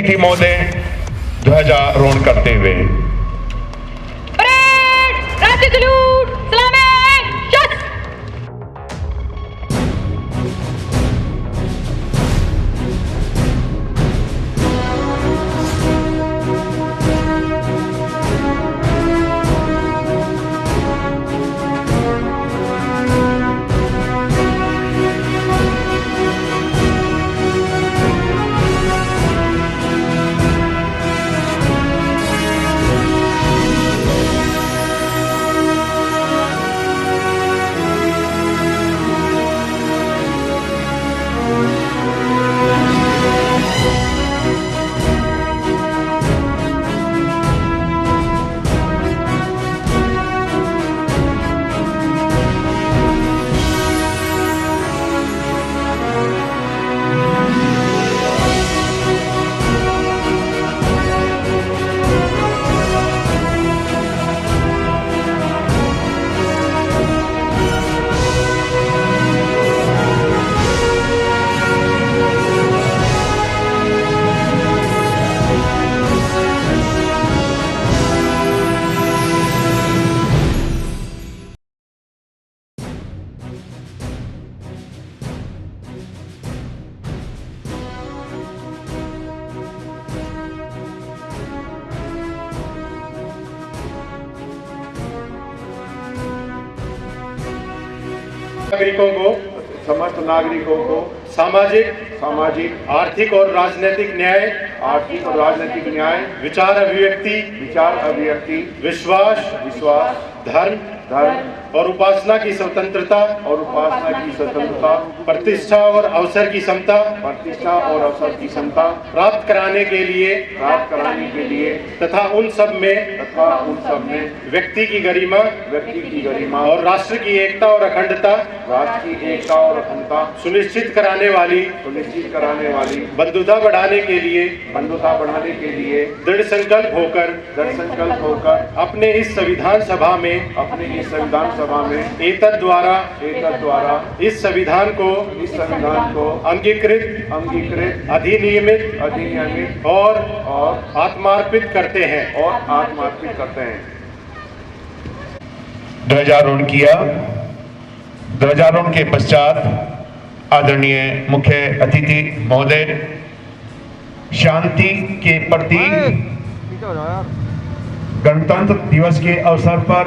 अतिथि महोदय ध्वजारोहण करते हुए। राज्य सलूट सलामी शस्त्र। समस्त नागरिकों को सामाजिक आर्थिक और राजनीतिक न्याय विचार अभिव्यक्ति विश्वास धर्म और उपासना की स्वतंत्रता प्रतिष्ठा और अवसर की समता प्राप्त कराने के लिए तथा उन सब में व्यक्ति की गरिमा और राष्ट्र की एकता और अखंडता सुनिश्चित कराने वाली बंधुता बढ़ाने के लिए दृढ़ संकल्प होकर अपने इस संविधान सभा में एतद द्वारा इस संविधान को अंगीकृत अधिनियमित और आत्मार्पित करते हैं ध्वजारोहण किया। ध्वजारोहण के पश्चात आदरणीय मुख्य अतिथि महोदय शांति के प्रतीक गणतंत्र दिवस के अवसर पर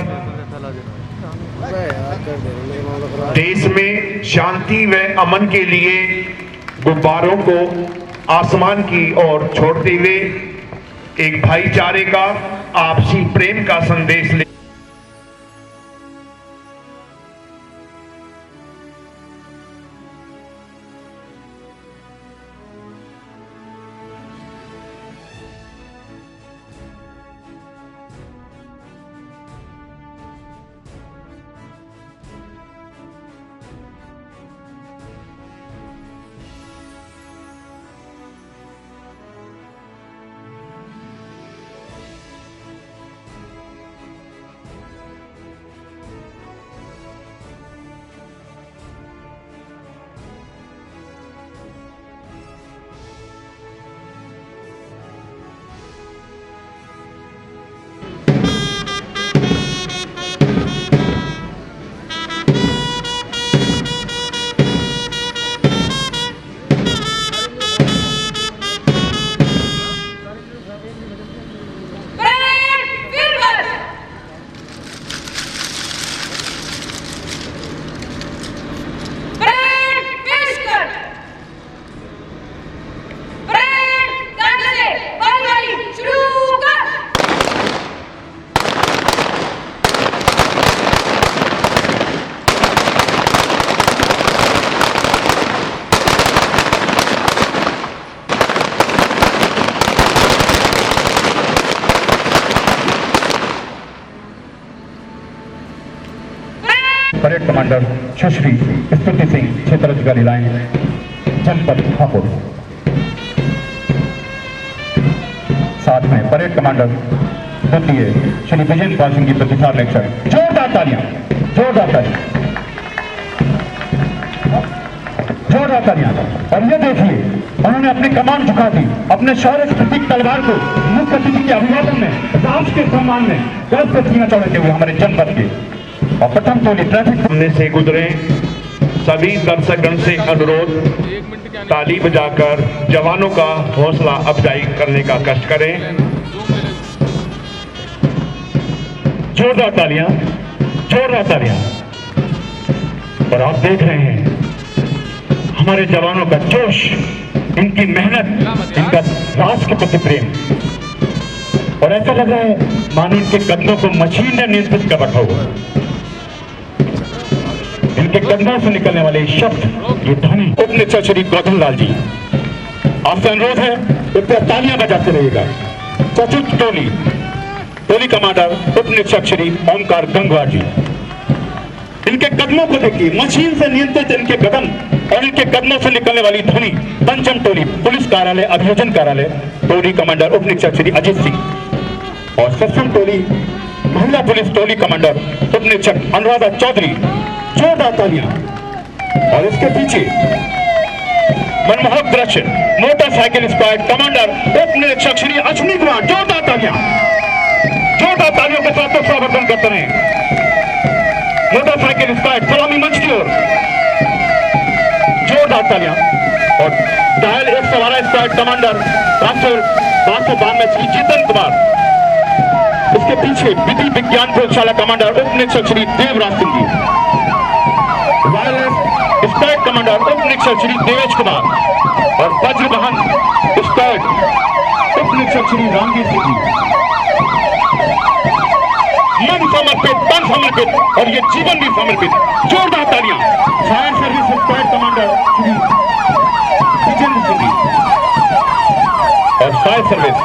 देश में शांति व अमन के लिए गुब्बारों को आसमान की ओर छोड़ते हुए एक भाईचारे का आपसी प्रेम का संदेश ले परेड कमांडर सुश्री स्तुति सिंह क्षेत्र अधिकारी लाइन जनपद हापुड़। साथ में परेड कमांडर द्वितीय श्री विजय पाल सिंह की प्रतिष्ठा लेक्चर। जोरदार तालियां, जोरदार तालियां, जोरदार तालियां। और ये देखिए उन्होंने अपनी कमान झुका दी, अपने शौर्य के प्रतीक तलवार को मुख्य अतिथि के अभिवादन में, राष्ट्र के सम्मान में गर्व से सीना चढ़ाते हुए हमारे जनपद के और प्रथम टोली ट्रैफिक सामने से गुजरे सभी दर्शकगण से अनुरोध, ताली बजाकर जवानों का हौसला अफजाई करने का कष्ट करें। जोरदार तालियां, जोरदार तालियां। और आप देख रहे हैं हमारे जवानों का जोश, इनकी मेहनत, इनका राष्ट्र के प्रति प्रेम। और ऐसा लग रहा है मानो इनके कदमों को मशीन ने नियंत्रित कर रखा हुआ। इनके कंधों से निकलने वाले शब्द, ये ध्वनि। उप निरीक्षक श्री गौतम लाल जी, आपसे अनुरोध है कृपया तालियां बजाते रहिएगा। चतुर्थ टोली, टोली कमांडर उप निरीक्षक श्री ओमकार गंगवार जी, इनके कदमों को देखिए, मशीन से नियंत्रित इनके कदम और इनके कदमों से निकलने वाली ध्वनि। पंचम टोली पुलिस कार्यालय अभियोजन कार्यालय, टोली कमांडर उप निरीक्षक श्री अजीत सिंह। और सप्तम टोली महिला पुलिस, टोली कमांडर उप निरीक्षक अनुराधा चौधरी। जोरदार तालियां। और इसके पीछे मनमोहक दृश्य, मोटरसाइकिल स्क्वाड कमांडर उप निरीक्षक श्री अश्विनी कुमार। जोरदार तालियां, जोरदार तालियों के साथ स्वागत करते हैं। मोटरसाइकिल स्क्वाड सलामी मंच की ओर, जोरदार तालियां। और डायल 112 स्क्वाड कमांडर राष्ट्र 592 श्री चेतन कुमार। इसके पीछे विधि विज्ञान प्रयोगशाला कमांडर उप निरीक्षक Shri Devraj Singh ji. Wireless squad commander उप निरीक्षक श्री देवेश कुमार। और वज्रवाहन स्क्वाड उप निरीक्षक श्री रामवीर सिंह जी। मन समर्पित, तन समर्पित और ये जीवन भी समर्पित। जोरदार तालियां। Fire service squad commander Shri Vijendra Singh ji और फायर सर्विस।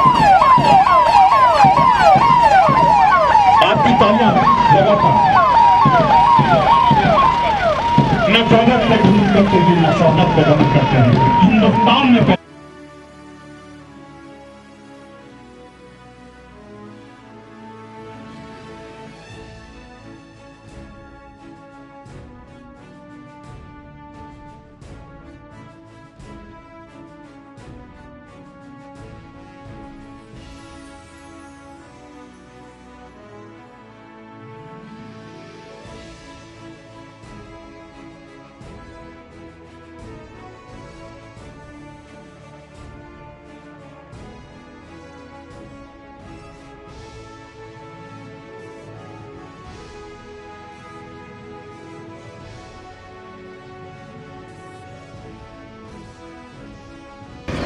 आपकी तालियां लगातार न स्वागत का ढूंढ करते हैं, न स्वागत का गमन करते हैं। हिंदुस्तान में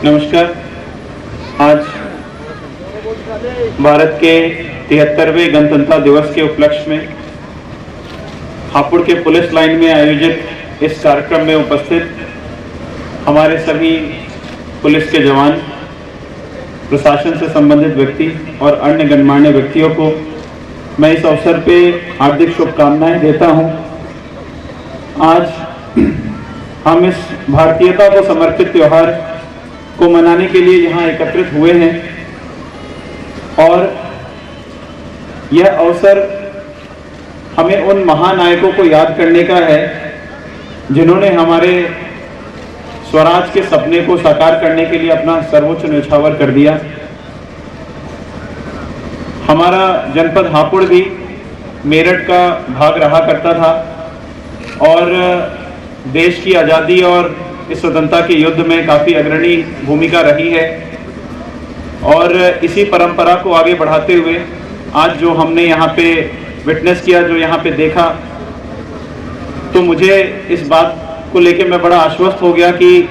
नमस्कार। आज भारत के 73वें गणतंत्रता दिवस के उपलक्ष्य में हापुड़ के पुलिस लाइन में आयोजित इस कार्यक्रम में उपस्थित हमारे सभी पुलिस के जवान, प्रशासन से संबंधित व्यक्ति और अन्य गणमान्य व्यक्तियों को मैं इस अवसर पे हार्दिक शुभकामनाएं देता हूं। आज हम इस भारतीयता को समर्पित त्योहार को मनाने के लिए यहाँ एकत्रित हुए हैं और यह अवसर हमें उन महानायकों को याद करने का है जिन्होंने हमारे स्वराज के सपने को साकार करने के लिए अपना सर्वोच्च न्यौछावर कर दिया। हमारा जनपद हापुड़ भी मेरठ का भाग रहा करता था और देश की आज़ादी और इस स्वतंत्रता के युद्ध में काफ़ी अग्रणी भूमिका रही है। और इसी परंपरा को आगे बढ़ाते हुए आज जो हमने यहाँ पे विटनेस किया, जो यहाँ पे देखा, तो मुझे इस बात को लेकर मैं बड़ा आश्वस्त हो गया कि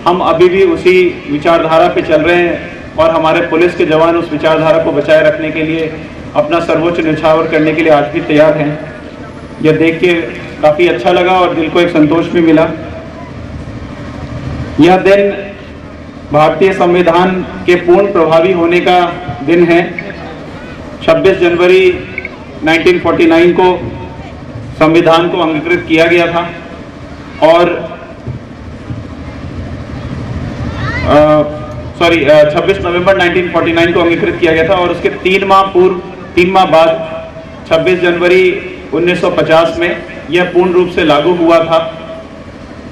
हम अभी भी उसी विचारधारा पे चल रहे हैं और हमारे पुलिस के जवान उस विचारधारा को बचाए रखने के लिए अपना सर्वोच्च न्यौछावर करने के लिए आज भी तैयार हैं। यह देख के काफ़ी अच्छा लगा और दिल को एक संतोष भी मिला। यह दिन भारतीय संविधान के पूर्ण प्रभावी होने का दिन है। 26 जनवरी 1949 को संविधान को अंगीकृत किया गया था और 26 नवंबर 1949 को अंगीकृत किया गया था और उसके 3 माह बाद 26 जनवरी 1950 में यह पूर्ण रूप से लागू हुआ था।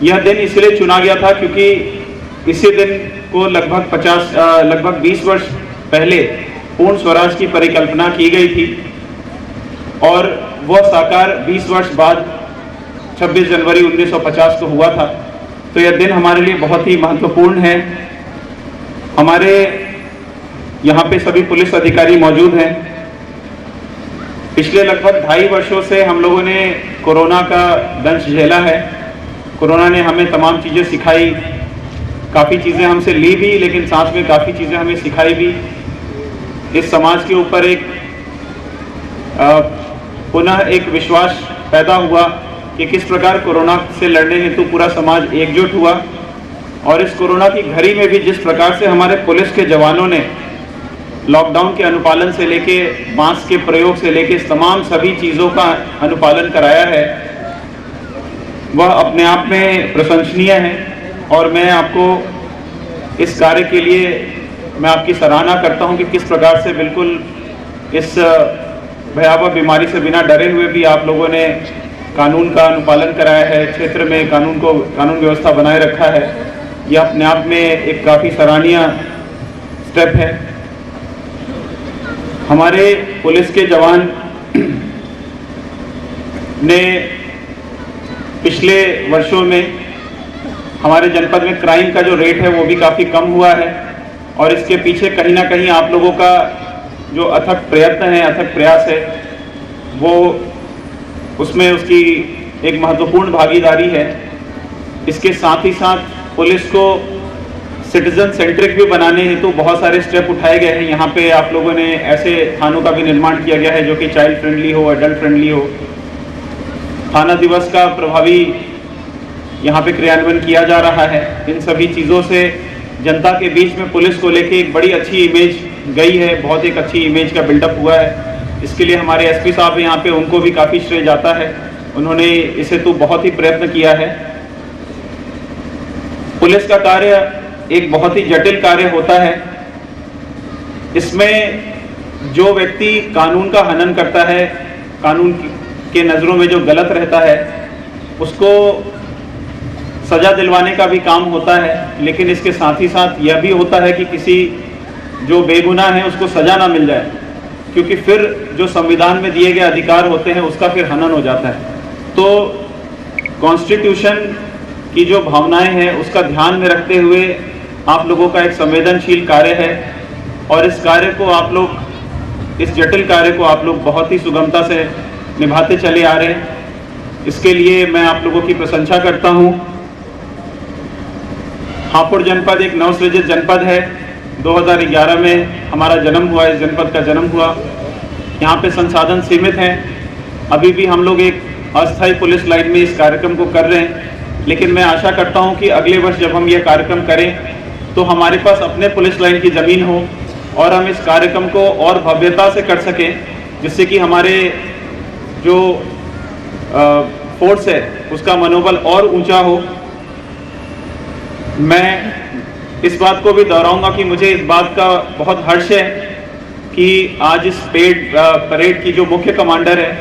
यह दिन इसलिए चुना गया था क्योंकि इसी दिन को लगभग 20 वर्ष पहले पूर्ण स्वराज की परिकल्पना की गई थी और वह साकार 20 वर्ष बाद 26 जनवरी 1950 को हुआ था। तो यह दिन हमारे लिए बहुत ही महत्वपूर्ण है। हमारे यहाँ पे सभी पुलिस अधिकारी मौजूद हैं। पिछले लगभग 2.5 वर्षों से हम लोगों ने कोरोना का दंश झेला है। कोरोना ने हमें तमाम चीज़ें सिखाई, काफ़ी चीज़ें हमसे ली भी, लेकिन साथ में काफ़ी चीज़ें हमें सिखाई भी। इस समाज के ऊपर एक पुनः एक विश्वास पैदा हुआ कि किस प्रकार कोरोना से लड़ने हेतु पूरा समाज एकजुट हुआ। और इस कोरोना की घड़ी में भी जिस प्रकार से हमारे पुलिस के जवानों ने लॉकडाउन के अनुपालन से लेके मास्क के प्रयोग से लेके तमाम सभी चीज़ों का अनुपालन कराया है, वह अपने आप में प्रशंसनीय है। और मैं आपको इस कार्य के लिए मैं आपकी सराहना करता हूं कि किस प्रकार से बिल्कुल इस भयावह बीमारी से बिना डरे हुए भी आप लोगों ने कानून का अनुपालन कराया है, क्षेत्र में कानून व्यवस्था बनाए रखा है। यह अपने आप में एक काफ़ी सराहनीय स्टेप है। हमारे पुलिस के जवान ने पिछले वर्षों में हमारे जनपद में क्राइम का जो रेट है वो भी काफ़ी कम हुआ है और इसके पीछे कहीं ना कहीं आप लोगों का जो अथक प्रयत्न है, अथक प्रयास है, वो उसमें उसकी एक महत्वपूर्ण भागीदारी है। इसके साथ ही साथ पुलिस को सिटीजन सेंट्रिक भी बनाने हेतु बहुत सारे स्टेप उठाए गए हैं। यहाँ पे आप लोगों ने ऐसे थानों का भी निर्माण किया गया है जो कि चाइल्ड फ्रेंडली हो, एडल्ट फ्रेंडली हो। थाना दिवस का प्रभावी यहाँ पे क्रियान्वयन किया जा रहा है। इन सभी चीज़ों से जनता के बीच में पुलिस को लेके एक बड़ी अच्छी इमेज गई है, बहुत एक अच्छी इमेज का बिल्डअप हुआ है। इसके लिए हमारे एसपी साहब यहाँ पे, उनको भी काफ़ी श्रेय जाता है। उन्होंने इसे तो बहुत ही प्रयत्न किया है। पुलिस का कार्य एक बहुत ही जटिल कार्य होता है। इसमें जो व्यक्ति कानून का हनन करता है, कानून के नज़रों में जो गलत रहता है, उसको सजा दिलवाने का भी काम होता है, लेकिन इसके साथ ही साथ यह भी होता है कि किसी जो बेगुनाह है उसको सजा ना मिल जाए, क्योंकि फिर जो संविधान में दिए गए अधिकार होते हैं उसका फिर हनन हो जाता है। तो कॉन्स्टिट्यूशन की जो भावनाएं हैं उसका ध्यान में रखते हुए आप लोगों का एक संवेदनशील कार्य है और इस कार्य को आप लोग, इस जटिल कार्य को आप लोग बहुत ही सुगमता से निभाते चले आ रहे हैं। इसके लिए मैं आप लोगों की प्रशंसा करता हूं। हापुड़ जनपद एक नवसृजित जनपद है। 2011 में हमारा जन्म हुआ, इस जनपद का जन्म हुआ। यहाँ पे संसाधन सीमित हैं। अभी भी हम लोग एक अस्थायी पुलिस लाइन में इस कार्यक्रम को कर रहे हैं, लेकिन मैं आशा करता हूँ कि अगले वर्ष जब हम ये कार्यक्रम करें तो हमारे पास अपने पुलिस लाइन की ज़मीन हो और हम इस कार्यक्रम को और भव्यता से कर सकें, जिससे कि हमारे जो फोर्स है उसका मनोबल और ऊंचा हो। मैं इस बात को भी दोहराऊंगा कि मुझे इस बात का बहुत हर्ष है कि आज इस परेड की जो मुख्य कमांडर है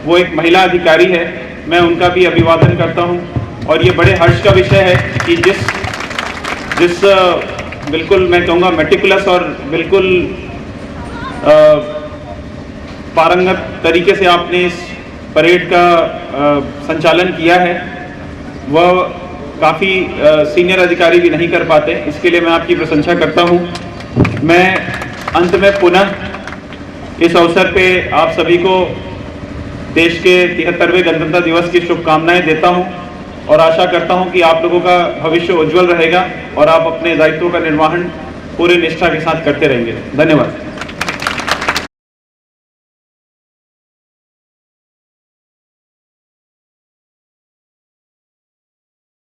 वो एक महिला अधिकारी है। मैं उनका भी अभिवादन करता हूं और ये बड़े हर्ष का विषय है कि जिस बिल्कुल मैं कहूँगा मेटिकुलस और बिल्कुल पारंगत तरीके से आपने इस परेड का संचालन किया है, वह काफ़ी सीनियर अधिकारी भी नहीं कर पाते। इसके लिए मैं आपकी प्रशंसा करता हूं। मैं अंत में पुनः इस अवसर पे आप सभी को देश के 73वें गणतंत्र दिवस की शुभकामनाएं देता हूं और आशा करता हूं कि आप लोगों का भविष्य उज्जवल रहेगा और आप अपने दायित्वों का निर्वहन पूरी निष्ठा के साथ करते रहेंगे। धन्यवाद।